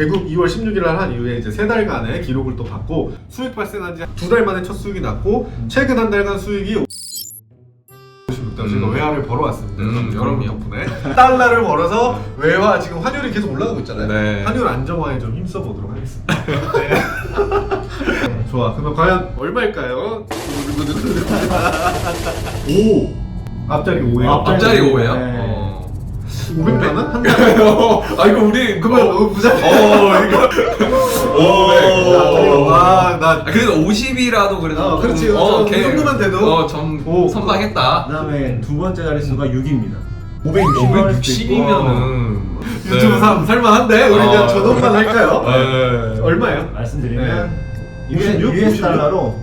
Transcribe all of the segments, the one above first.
개국 2월 16일 날 한 이후에 이제 3달간의 기록을 또 받고 수익 발생한 지 2달 만에 첫 수익이 났고 최근 한 달간 수익이 56달러 제가 외화를 벌어왔습니다. 여러분 덕분에 달러를 벌어서 외화 지금 환율이 계속 올라가고 있잖아요. 네. 환율 안정화에 좀 힘써 보도록 하겠습니다. 네. 좋아. 그러면 과연 얼마일까요? 5 앞자리 5예요. 앞자리 5예요? 네. 500만 원? 한 달에? 아 이거 우리 그거 부자. 이거 와, 나 그래도 50이라도 그래도 그렇지. 좀, 그 정도만 돼도 좀 오. 선방했다. 그다음에 두 번째 자릿수가 6입니다. 560만 560이면은 유튜브 삶 살만한데 우리 그냥 저 돈만 할까요? 네. 얼마예요? 말씀드리면 네. US 달러로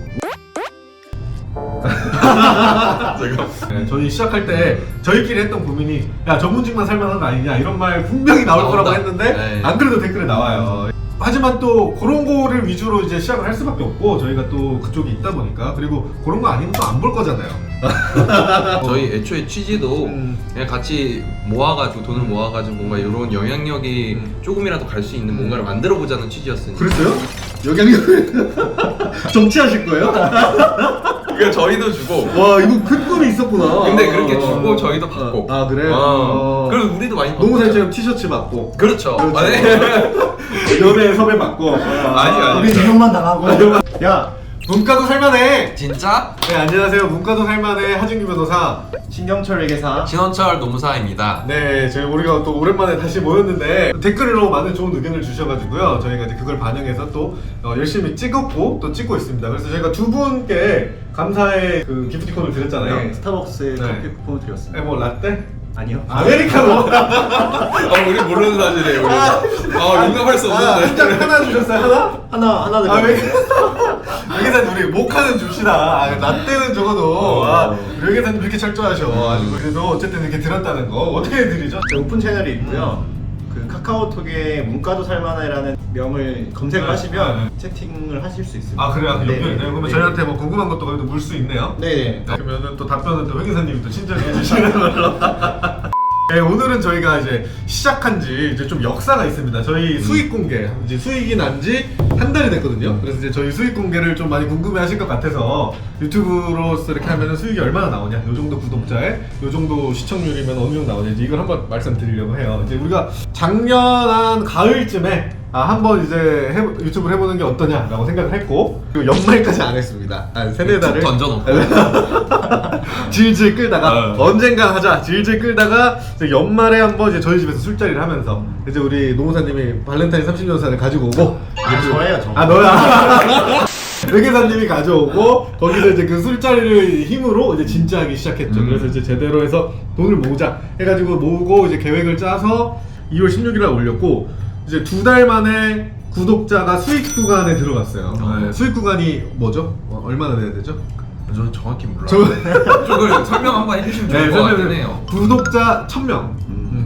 네, 저희 시작할 때 저희끼리 했던 고민이 야 전문직만 살만한 거 아니냐 이런 말 분명히 나올 나온다. 거라고 했는데 네. 안 그래도 댓글에 나와요. 하지만 또 그런 거를 위주로 이제 시작을 할 수밖에 없고 저희가 또 그쪽에 있다 보니까 그리고 그런 거 아니면 또 안 볼 거잖아요. 저희 애초에 취지도 음. 그냥 같이 모아가지고 돈을 모아가지고 뭔가 이런 영향력이 조금이라도 갈 수 있는 뭔가를 만들어 보자는 취지였으니까. 그랬어요? 영향력 정치하실 거예요? 그러니까 저희도 주고. 와 이거 큰 꿈이 있었구나. 근데 그렇게 주고 저희도 받고. 아 그래? 그래서 우리도 많이 받고. 농구선처럼 티셔츠 받고 그렇죠. 그렇죠. 아니. 연애 섭외 받고 아니. 우리 이용만 당하고 야 문과도 살만해. 진짜? 네 안녕하세요. 문과도 살만해 하진규 변호사. 신경철 회계사 신원철 노무사입니다. 네, 저희 우리가 또 오랜만에 다시 모였는데 댓글로 많은 좋은 의견을 주셔가지고요. 저희가 이제 그걸 반영해서 또 열심히 찍었고 또 찍고 있습니다. 그래서 저희가 두 분께 감사의 그 기프티콘을 드렸잖아요. 네, 스타벅스에 네. 커피 쿠폰을 드렸습니다. 뭐 라떼? 아니요. 아메리카노. 우리 모르는 사실이에요. 우리. 용납할 수 없는데. 한장 하나 주셨어요? 하나? 하나 아, 왜? 드렸어요. 여기서 우리 모카는 줍시다. 아, 라떼는 적어도. 우리 여기서는 이렇게 철저하셔. 그래도 어쨌든 이렇게 들었다는 거 어떻게 해드리죠? 제 오픈 채널이 있고요. 그 카카오톡에 문과도 살만해라는 명을 검색을 네. 하시면 채팅을 하실 수 있습니다. 아 그래요? 네. 연결이 돼요? 그러면 저희한테 뭐 궁금한 것도 그래도 물 수 있네요? 네네. 그러면은 또 답변은 또 회계사님이 또 친절히 해주시는 걸로. 네, 오늘은 저희가 이제 시작한 지 이제 좀 역사가 있습니다. 저희 수익 공개, 이제 수익이 난 지 한 달이 됐거든요. 그래서 이제 저희 수익 공개를 좀 많이 궁금해 하실 것 같아서 유튜브로서 이렇게 하면은 수익이 얼마나 나오냐, 요 정도 구독자에 요 정도 시청률이면 어느 정도 나오냐, 이제 이걸 한번 말씀드리려고 해요. 이제 우리가 작년 한 가을쯤에 한번 이제 유튜브를 해보는 게 어떠냐라고 생각을 했고 그리고 연말까지 안 했습니다. 한 세네 달을 툭 던져놓고. 질질 끌다가 언젠가 하자 질질 끌다가 이제 연말에 한번 이제 저희 집에서 술자리를 하면서 이제 우리 노무사님이 발렌타인 30년사를 가지고 오고 저예요, 저. 아 너야 회계사님이 가져오고 거기서 이제 그 술자리를 힘으로 이제 진지하기 시작했죠. 그래서 이제 제대로 해서 돈을 모으자 해가지고 모으고 이제 계획을 짜서 2월 16일에 올렸고 이제 2달 만에 구독자가 수익 구간에 들어갔어요. 네, 수익 구간이 뭐죠? 얼마나 돼야 되죠? 저는 정확히 몰라요. 저- 쪽을 설명 한번 해주시면 좋을 것 같긴 해요. 구독자 1000명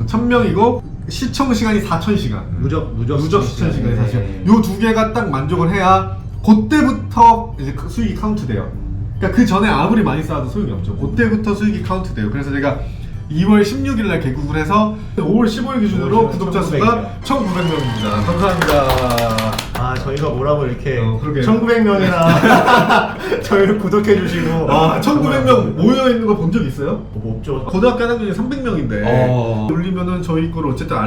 1000명이고 시청 시간이 4000시간 누적 시청 시간이 4000시간 네. 요 두 개가 딱 만족을 해야 그때부터 이제 수익이 카운트 돼요. 그러니까 그 전에 아무리 많이 쌓아도 소용이 없죠. 그때부터 수익이 카운트 돼요. 그래서 제가 2월 16일 날 개국을 해서 5월 15일 기준으로 구독자 수가 1900명입니다. 감사합니다. 아 저희가 뭐라고 이렇게 그러게. 1900명이나 저희를 구독해주시고 와 1900명 모여있는 거 본 적 있어요? 뭐 없죠. 고등학교 1학년이 300명인데 올리면은 저희 거를 어쨌든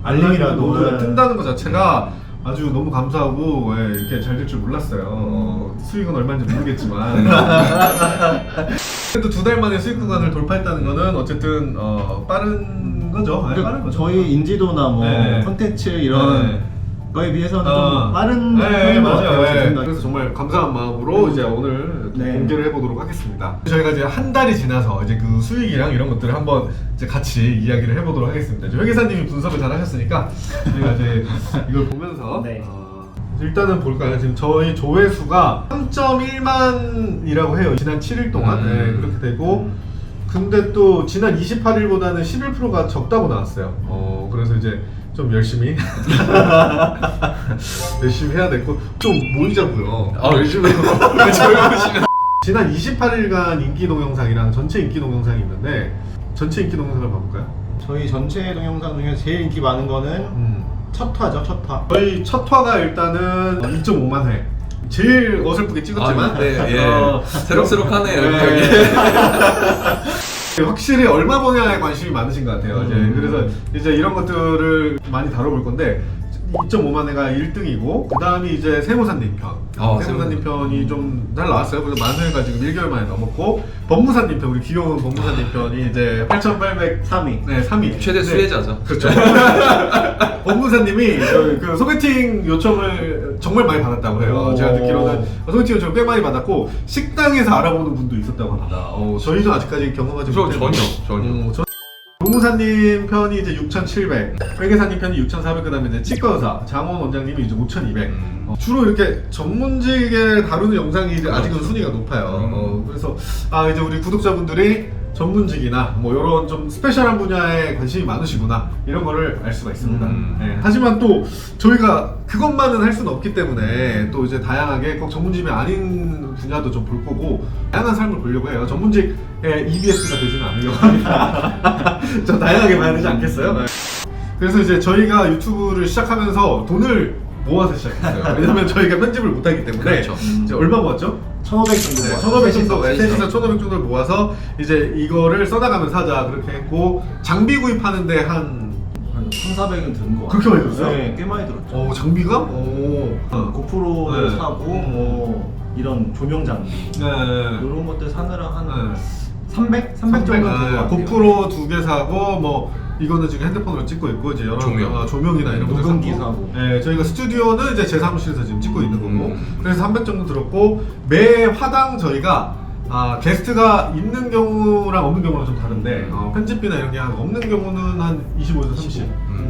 알림이라도 뜬다는 것 자체가 아주 너무 감사하고 이렇게 잘 될 줄 몰랐어요. 수익은 얼마인지 모르겠지만 그래도 2달 만에 수익 구간을 돌파했다는 거는 어쨌든 빠른 거죠. 네, 빠른 거죠. 저희 인지도나 뭐 네. 콘텐츠 이런 네. 거에 비해서는 좀 빠른 네, 편인 것 맞아요. 같아요. 제 네. 생각에. 그래서 정말 감사한 마음으로 이제 오늘 또 네. 공개를 해보도록 하겠습니다. 저희가 이제 한 달이 지나서 이제 그 수익이랑 이런 것들을 한번 이제 같이 이야기를 해보도록 하겠습니다. 이제 회계사님이 분석을 잘 하셨으니까 저희가 이제 이걸 보면서 네. 일단은 볼까요? 지금 저희 조회수가 3.1만이라고 해요. 지난 7일 동안 네, 그렇게 되고 근데 또 지난 28일보다는 11%가 적다고 나왔어요. 그래서 이제 좀 열심히 열심히 해야 되고 좀 모이자고요. 열심히 해요. 지난 28일간 인기 동영상이랑 전체 인기 동영상이 있는데 전체 인기 동영상을 봐볼까요? 저희 전체 동영상 중에 제일 인기 많은 거는 첫 화죠, 첫 화. 저희 첫 화가 일단은 2.5만 회. 제일 어설프게 찍었지만 네, 예. 새록새록하네요 여기. 확실히 얼마 버냐에 관심이 많으신 것 같아요. 이제 그래서 이제 이런 것들을 많이 다뤄볼 건데 2.5만 회가 1등이고 그 다음이 이제 세무사님 편. 세무사님 편이 좀 잘 나왔어요. 그래서 만 회가 지금 1개월 만에 넘었고 법무사님 편, 우리 귀여운 법무사님 편이 이제 8,803위. 네, 3위. 최대 수혜자죠. 그렇죠. 법무사님이 그 소개팅 요청을 정말 많이 받았다고 해요. 제가 듣기로는 소개팅 요청을 꽤 많이 받았고 식당에서 알아보는 분도 있었다고 합니다. 저희도 아직까지 경험하지 못했는데 전혀. 노무사님 편이 이제 6,700, 회계사님 편이 6,400, 그 다음에 이제 치과의사, 장원 원장님이 이제 5,200. 주로 이렇게 전문직에 다루는 영상이 이제 아직은 순위가 높아요. 그래서 이제 우리 구독자분들이 전문직이나 뭐 이런 좀 스페셜한 분야에 관심이 많으시구나 이런 거를 알 수가 있습니다. 네. 하지만 또 저희가 그것만은 할 수는 없기 때문에 또 이제 다양하게 꼭 전문직이 아닌 분야도 좀 볼 거고 다양한 삶을 보려고 해요. 전문직의 EBS가 되지는 않으려고 합니다. 좀 다양하게 봐야 되지 않겠어요? 네. 그래서 이제 저희가 유튜브를 시작하면서 돈을 모아서 시작했어요. 왜냐면 저희가 편집을 못하기 때문에. 그렇죠. 이제 얼마 모았죠? 1,500 정도. 네, 1,500 정도, 셋이서 1,500 정도를 모아서 이제 이거를 써나가면서 하자 그렇게 했고 장비 구입하는데 한 1,400은 든 거. 그렇게 많이 들었어요? 네, 꽤 많이 들었죠. 장비가? 고프로를 네. 사고 뭐 이런 조명 장비 네. 이런 것들 사느라 한 네. 300 정도 든것 같아요. 고프로 2개 사고 뭐 이거는 지금 핸드폰으로 찍고 있고 이제 여러 조명이나 이런 것들 녹음기 사고. 사고. 네, 저희가 스튜디오는 이제 제 사무실에서 지금 찍고 있는 거고. 그래서 300 정도 들었고 매 화당 저희가 게스트가 있는 경우랑 없는 경우랑 좀 다른데 편집비나 이런 게 한 없는 경우는 한 25에서 30.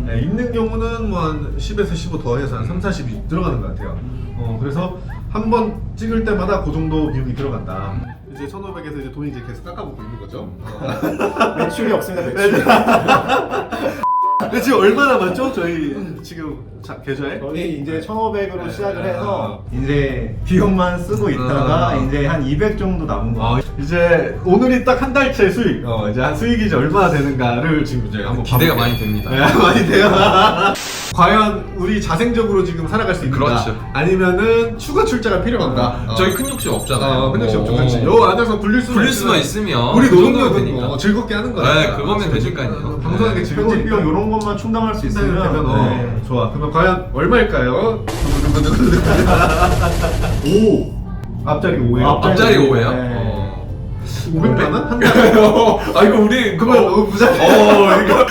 네, 있는 경우는 뭐 한 10에서 15 더해서 한 3, 40이 들어가는 것 같아요. 그래서 한 번 찍을 때마다 그 정도 비용이 들어간다. 이제 1,500에서 이제 돈이 이제 계속 깎아먹고 있는 거죠. 매출이 없습니다. 매출. 근데 지금 얼마나 많죠? 저희 지금 계좌에? 저희 이제 1,500으로 시작을 해서 이제 비용만 쓰고 있다가 이제 한 200 정도 남은 거. 이제 오늘이 딱 한 달째 수익. 이제 한 수익이 이제 얼마나 되는가를 지금 이제 한번 기대가 봐볼게요. 많이 됩니다. 네, 많이 돼요. 과연 우리 자생적으로 지금 살아갈 수 있는가? 그렇죠. 아니면은 추가 출자가 필요한가? 저희 큰 욕심 없잖아요. 큰 욕심 없죠. 그렇지. 요 안에서 굴릴 수만 있으면 우리 그 정도면 노동력은 되니까. 즐겁게 하는 거야. 네, 그거면 되니까요. 방송하는 게 편집 즐거우니까. 비용 이런 것만 충당할 수 있으면 되면 좋아. 그러면 과연 얼마일까요? 앞자리 5예요. 앞자리 5예요? 네. 500만 원? 한 달에? 이거 우리 그거 너무 부자네. 이거.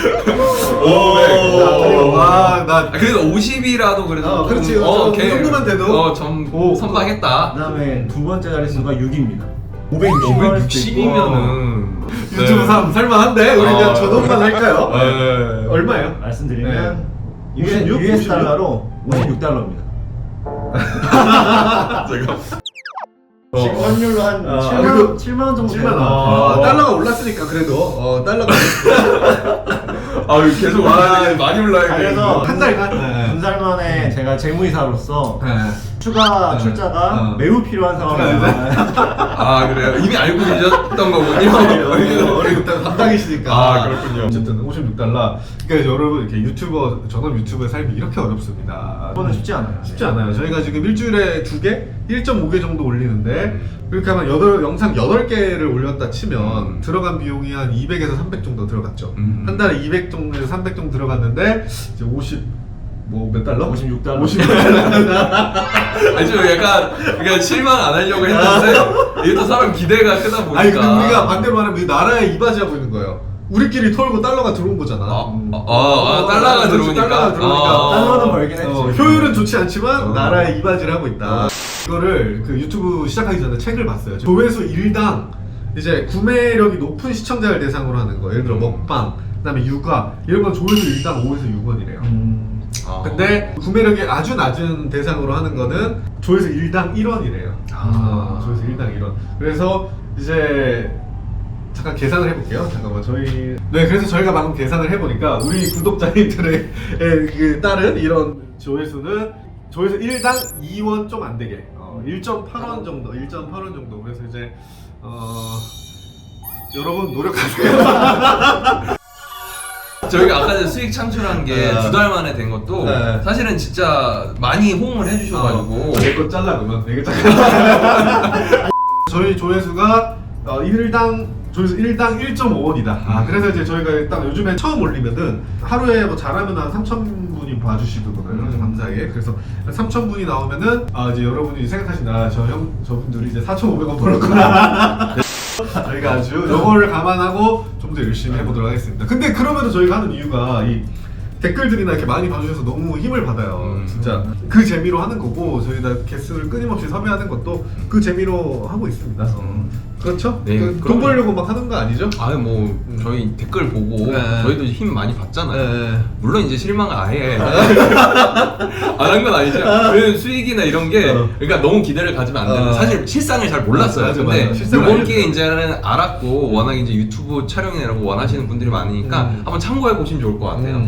나 그래도 50이라도 그래도 그렇지. 좀, 그 정도만 돼도 좀 선방했다. 그다음에 두 번째 자릿수가 6입니다. 560만 560이면은 유튜브 삶 살만한데? 우리 그냥 저돈만 할까요? 네. 얼마예요? 말씀드리면 US 달러로 56달러입니다. 지금 환율로 한 7만 원 정도 7만 되는 것 원. 같아요. 달러가 올랐으니까 그래도 달러가 계속 많이 올라야 돼. 그래서 한 달간? 한 달 만에 제가 재무이사로서 네. 추가 출자가 매우 필요한 상황입니다. 그래요? 이미 알고 계셨던 거군요. 우리 담당이시니까. 그렇군요. 어쨌든 56달러. 그러니까 여러분 이렇게 유튜버 전업 유튜버의 삶이 이렇게 어렵습니다. 그거는 쉽지 않아요. 쉽지 않아요. 저희가 지금 일주일에 2개, 1.5개 정도 올리는데 그렇게 하면 영상 8개를 올렸다 치면 들어간 비용이 한 200에서 300 정도 들어갔죠. 한 달에 200 정도에서 300 정도 들어갔는데 이제 몇 달러? 56달러. 56달러. 아니 좀 약간 7만 안 하려고 했는데 이게 또 사람 기대가 크다 보니까. 아니 근데 우리가 반대로 말하면 이 나라에 이바지하고 있는 거예요. 우리끼리 털고 달러가 들어온 거잖아. 달러가 들어오니까. 달러는 벌긴 했지. 효율은 좋지 않지만 나라에 이바지를 하고 있다. 이거를 그 유튜브 시작하기 전에 책을 봤어요. 조회수 1당 이제 구매력이 높은 시청자를 대상으로 하는 거. 예를 들어 먹방, 그다음에 육아 이런 건 조회수 1당 5에서 6원이래요. 근데 구매력이 아주 낮은 대상으로 하는 거는 조회수 1당 1원이래요. 조회수 1당 1원. 그래서 이제 잠깐 계산을 해볼게요. 잠깐만 그래서 저희가 방금 계산을 해보니까 우리 구독자님들의 그 따른 이런 조회수는 조회수 1당 2원 좀 안 되게 1.8원 정도. 그래서 이제 여러분 노력하세요. 저희가 아까 전에 수익 창출한 게 네. 2달 만에 된 것도 네. 사실은 진짜 많이 호응을 해주셔가지고 내거 잘라 그러면 되게 잘라. 저희 조회수가 조회수 1당 1.5원이다. 그래서 이제 저희가 딱 요즘에 처음 올리면은 하루에 뭐 잘하면 한 3,000분이 봐주시거든요. 감사하게. 그래서 3,000분이 나오면은 이제 여러분이 생각하신다. 저분들이 이제 4,500원 벌었구나. 저희가 아주 요거를 감안하고 좀 더 열심히 해보도록 하겠습니다. 근데 그러면은 저희가 하는 이유가 이 댓글들이나 이렇게 많이 봐주셔서 너무 힘을 받아요. 진짜 그 재미로 하는 거고 저희가 게스트를 끊임없이 섭외하는 것도 그 재미로 하고 있습니다. 그렇죠? 네, 돈 그럼요. 벌려고 막 하는 거 아니죠? 아유 뭐 저희 댓글 보고 네. 저희도 힘 많이 받잖아요. 네. 물론 이제 실망을 아예 안 한 건 아니죠. 왜냐면 수익이나 이런 게 그러니까 너무 기대를 가지면 안 되는. 사실 실상을 잘 몰랐어요. 맞아, 근데 맞아. 실상을 이번 알려줘요. 기회에 이제는 알았고 워낙 이제 유튜브 촬영이라고 원하시는 분들이 많으니까 한번 참고해 보시면 좋을 것 같아요.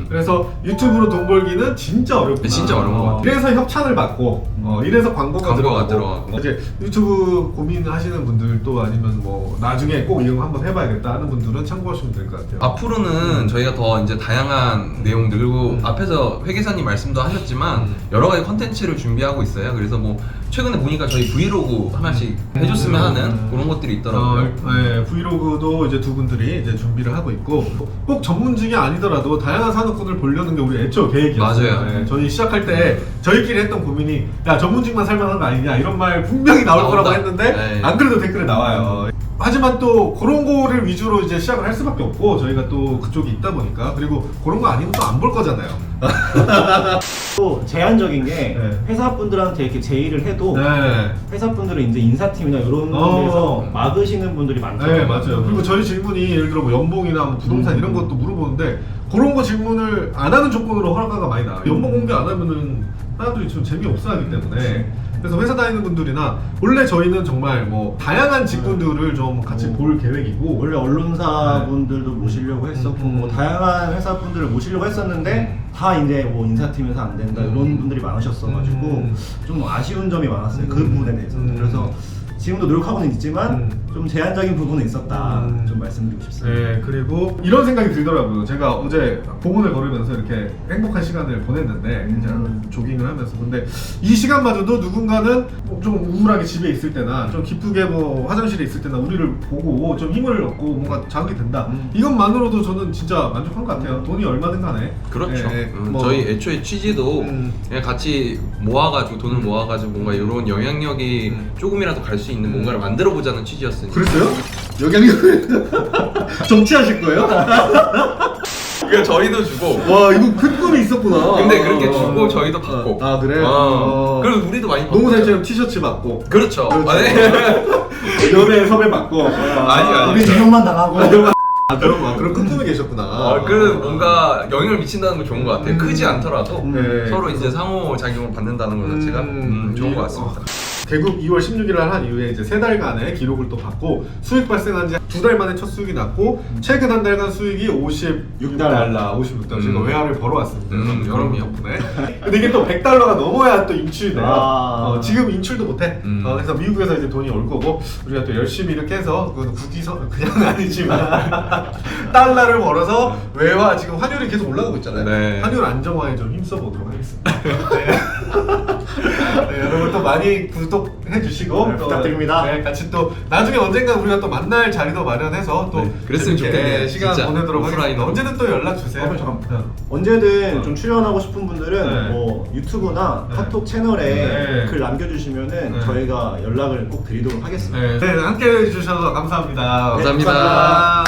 그래서 유튜브로 돈 벌기는 진짜 어렵구나. 진짜 어려운 것 같아요. 이래서 협찬을 받고, 이래서 광고가 들어가고. 이제 유튜브 고민하시는 분들도 아니면 뭐 나중에 꼭 이런 거 한번 해봐야겠다 하는 분들은 참고하시면 될 것 같아요. 앞으로는 저희가 더 이제 다양한 내용들 그리고 앞에서 회계사님 말씀도 하셨지만 여러 가지 컨텐츠를 준비하고 있어요. 그래서 뭐 최근에 보니까 저희 브이로그 하나씩 해줬으면 하는 그런 것들이 있더라고요. 네, 브이로그도 이제 두 분들이 이제 준비를 하고 있고 꼭 전문직이 아니더라도 다양한 산업군을 보려는 게 우리 애초 계획이었어요. 맞아요. 네, 저희 시작할 때 저희끼리 했던 고민이 야 전문직만 살만한 거 아니냐 이런 말 분명히 나올 나온다. 거라고 했는데 네. 안 그래도 댓글에 나와요. 하지만 또 그런 거를 위주로 이제 시작을 할 수밖에 없고 저희가 또 그쪽이 있다 보니까 그리고 그런 거 아니면 또 안 볼 거잖아요. 또 제한적인 게 네. 회사분들한테 이렇게 제의를 해도 네. 회사분들은 이제 인사팀이나 이런 데서 막으시는 분들이 많더라고요. 네 맞아요. 그리고 저희 질문이 예를 들어 뭐 연봉이나 뭐 부동산 이런 것도 물어보는데 그런 거 질문을 안 하는 조건으로 허락가 많이 나와요. 연봉 공개 안 하면은 사람들이 좀 재미없어 하기 때문에 그래서 회사 다니는 분들이나 원래 저희는 정말 뭐 다양한 직군들을 좀 같이 볼 계획이고 원래 언론사분들도 모시려고 했었고 뭐 다양한 회사분들을 모시려고 했었는데 다 이제 뭐 인사팀에서 안 된다 이런 분들이 많으셨어가지고 좀 아쉬운 점이 많았어요. 그 부분에 대해서. 그래서 지금도 노력하고는 있지만 좀 제한적인 부분은 있었다 좀 말씀드리고 싶습니다. 네, 그리고 이런 생각이 들더라고요. 제가 어제 공원을 걸으면서 이렇게 행복한 시간을 보냈는데 이제 조깅을 하면서 근데 이 시간마저도 누군가는 좀 우울하게 집에 있을 때나 좀 기쁘게 뭐 화장실에 있을 때나 우리를 보고 좀 힘을 얻고 뭔가 자극이 된다. 이것만으로도 저는 진짜 만족한 것 같아요. 돈이 얼마든 간에. 그렇죠. 네, 뭐 저희 애초에 취지도 그냥 같이 모아가지고 돈을 모아가지고 뭔가 이런 영향력이 조금이라도 갈 수 있는 뭔가를 만들어보자는 취지였으니까. 그랬어요? 영향력을 정치하실 거예요? 그러니까 저희도 주고. 와 이거 큰 꿈이 있었구나. 근데 그렇게 주고 저희도 받고. 아 그래? 그리고 우리도 많이 받고. 농구선처럼 티셔츠 받고 그렇죠. 그렇죠. 아니. 연애 섭외 받고 아니. 우리 이용만 당하고 그런 큰 꿈이 계셨구나. 그래도 뭔가 영향을 미친다는 건 좋은 것 같아요. 크지 않더라도 네. 서로 이제 상호 작용을 받는다는 것 자체가 좋은 것 같습니다. 개국 2월 16일 날 한 이후에 이제 3달간의 기록을 또 받고 수익 발생한 지 2달 만에 첫 수익이 났고 최근 한 달간 수익이 56달러 56달러 제가 외화를 벌어왔습니다. 여러분 덕분에. 근데 이게 또 100달러가 넘어야 또 인출이 돼요. 지금 인출도 못해. 그래서 미국에서 이제 돈이 올 거고 우리가 또 열심히 이렇게 해서 그냥 아니지만 달러를 벌어서 외화 지금 환율이 계속 올라가고 있잖아요. 네. 환율 안정화에 좀 힘써보도록 하겠습니다. 네, 여러분 또 많이 구독해 주시고 네, 또, 부탁드립니다. 네, 같이 또 나중에 언젠가 우리가 또 만날 자리도 마련해서 또 네, 그랬으면 재밌게 좋겠네요, 시간 진짜. 보내도록 하겠습니다. 오프라인으로. 언제든 또 연락 주세요. 잠깐만. 언제든 좀 출연하고 싶은 분들은 네. 뭐 유튜브나 네. 카톡 채널에 네. 글 남겨주시면은 네. 저희가 연락을 꼭 드리도록 하겠습니다. 네, 함께 해주셔서 감사합니다. 감사합니다. 감사합니다.